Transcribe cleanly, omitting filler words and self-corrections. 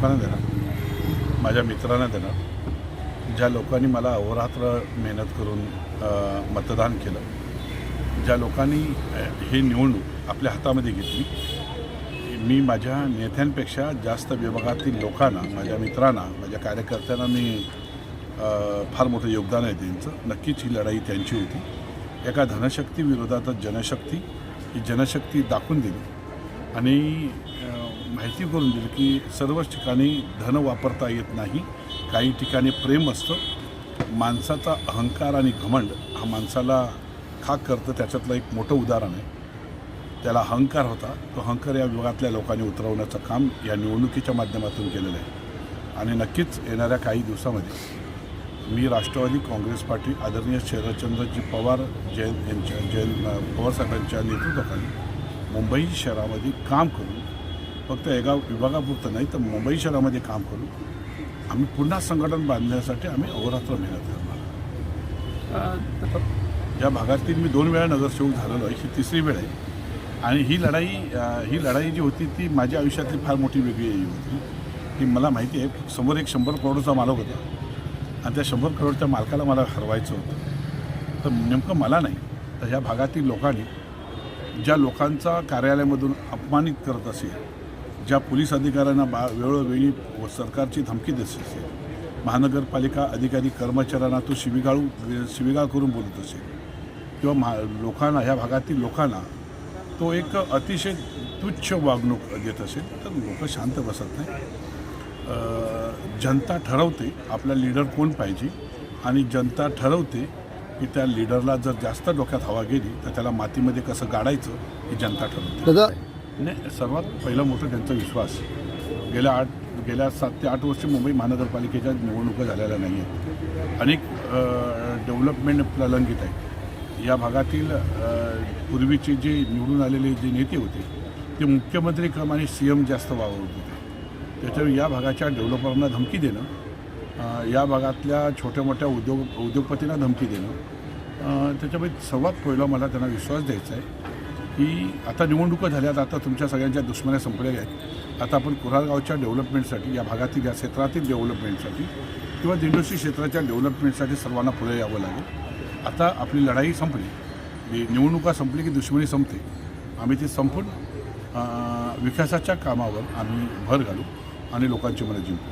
लोकांना देणार, माझ्या मित्रांना देणार, ज्या लोकांनी मला अहोरात्र मेहनत करून मतदान केलं, ज्या लोकांनी ही निवडणूक आपल्या हातामध्ये घेतली. मी माझ्या नेत्यांपेक्षा जास्त विभागातील लोकांना, माझ्या मित्रांना, माझ्या कार्यकर्त्यांना मी फार मोठं योगदान आहे त्यांचं. नक्कीच ही लढाई त्यांची होती. एका धनशक्ती विरोधात जनशक्ती, ही जनशक्ती दाखवून दिली आणि माहिती करून दिली की सर्वच ठिकाणी धन वापरता येत नाही, काही ठिकाणी प्रेम असतं. माणसाचा अहंकार आणि घमंड हा माणसाला खाक करतं. त्याच्यातलं एक मोठं उदाहरण आहे. त्याला अहंकार होता, तो अहंकार या विभागातल्या लोकांनी उतरवण्याचं काम या निवडणुकीच्या माध्यमातून केलेलं आहे. आणि नक्कीच येणाऱ्या काही दिवसामध्ये मी राष्ट्रवादी काँग्रेस पार्टी आदरणीय शरदचंद्रजी पवार पवारसाहेबांच्या नेतृत्वाखाली मुंबई शहरामध्ये काम करून, फक्त एका विभागापुरतं नाही तर मुंबई शहरामध्ये काम करून आम्ही पुन्हा संघटन बांधण्यासाठी आम्ही अहोरात्र मेहनत करणार. या भागातील मी 2 वेळा नगरसेवक झालेलो आहे, ही 3री वेळ आहे. आणि ही लढाई जी होती ती माझ्या आयुष्यातली फार मोठी वेगळी होती. की मला माहिती आहे समोर एक 100 करोडचा मालक होता आणि त्या 100 करोडच्या मालकाला मला हरवायचं होतं. तर नेमकं मला नाही तर ह्या भागातील लोकांनी, ज्या लोकांचा कार्यालयामधून अपमानित करत असेल, ज्या पोलीस अधिकाऱ्यांना वेळोवेळी सरकारची धमकी देत असेल, महानगरपालिका अधिकारी कर्मचाऱ्यांना तो शिवीगाळ करून बोलत असेल, किंवा लोकांना, ह्या भागातील लोकांना तो एक अतिशय तुच्छ वागणूक देत असेल, तर लोक शांत बसत नाही. जनता ठरवते आपला लीडर कोण पाहिजे आणि जनता ठरवते की त्या लीडरला जर जास्त डोक्यात हवा गेली तर त्याला मातीमध्ये कसं गाडायचं ही जनता ठरवते. नाही, सर्वात पहिलं मोठं त्यांचा विश्वास. गेल्या 7 ते 8 वर्ष मुंबई महानगरपालिकेच्या निवडणुका झालेल्या नाही आहेत. अनेक डेव्हलपमेंट प्रलंबित आहेत. या भागातील पूर्वीचे जे निवडून आलेले जे नेते होते ते मुख्यमंत्री क्रमाने CM जास्त वावरत होते. त्याच्यावर या भागाच्या डेव्हलपरना धमकी देणं, या भागातल्या छोट्या मोठ्या उद्योगपतींना धमकी देणं, त्याच्यामुळे सर्वात पहिलं मला त्यांना विश्वास द्यायचा आहे की आता निवडणुका झाल्यात, आता तुमच्या सगळ्यांच्या दुश्मन्या संपलेल्या आहेत. आता आपण कुऱ्हाडगावच्या डेव्हलपमेंटसाठी, या भागातील, या क्षेत्रातील डेव्हलपमेंटसाठी किंवा दिंडोशी क्षेत्राच्या डेव्हलपमेंटसाठी सर्वांना पुढे यावं लागेल. आता आपली लढाई संपली, निवडणुका संपली की दुश्मनी संपते. आम्ही ती संपून विकासाच्या कामावर आम्ही भर घालू आणि लोकांची मनं जिंकू.